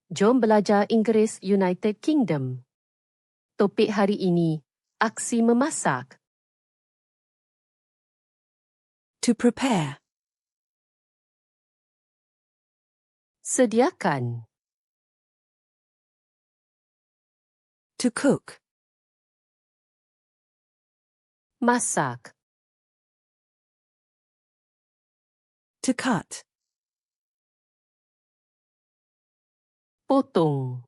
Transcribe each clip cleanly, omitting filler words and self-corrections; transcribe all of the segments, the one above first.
Jom belajar Inggeris United Kingdom. Topik hari ini, aksi memasak. To prepare. Sediakan. To cook. Masak. To cut. Potong.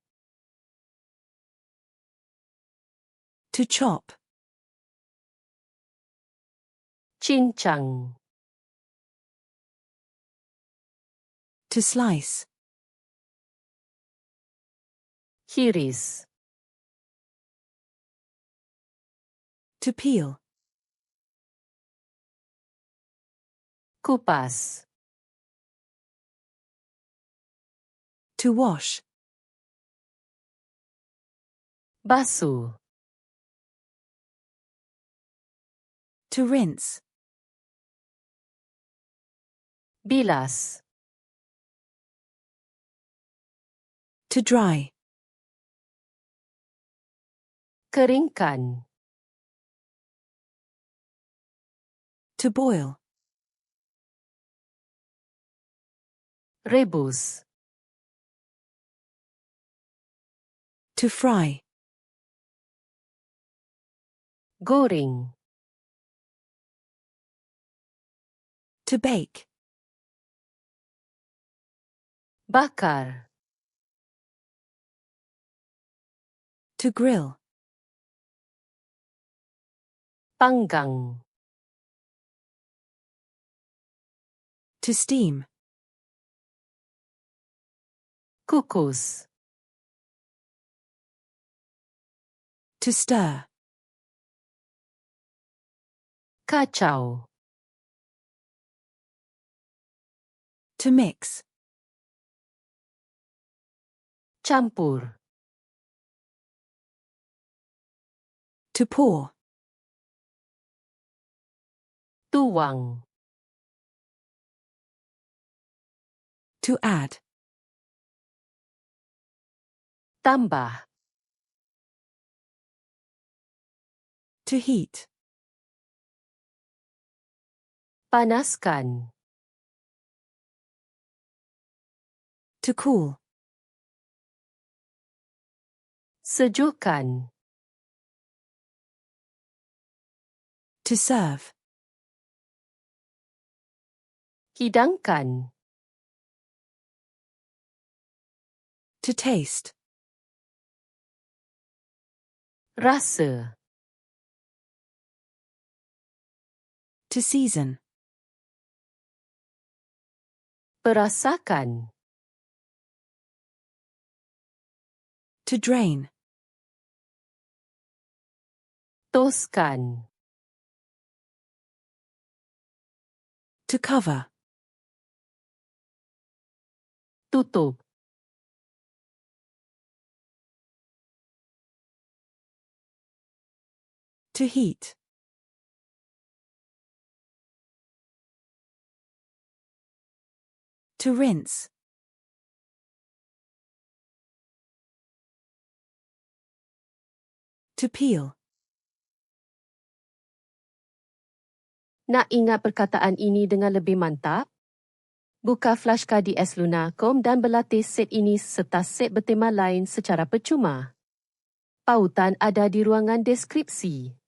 To chop. Cincang. To slice. Hiris. To peel. Kupas. To wash. Basuh. To rinse. Bilas. To dry. Keringkan. To boil. Rebus. To fry. Goreng. To bake. Bakar. To grill. Panggang. To steam. Kukus. To stir. Kacau. To mix. Campur. To pour. Tuang. To add. Tambah. To heat. Panaskan. To cool. Sejukkan. To serve. Hidangkan. To taste. Rasa. To season. Perasakan. To drain. Toskan. To cover. Tutup. To heat. To rinse. To peel. Nak ingat perkataan ini dengan lebih mantap? Buka flashcard di sluna.com dan berlatih set ini serta set bertema lain secara percuma. Pautan ada di ruangan deskripsi.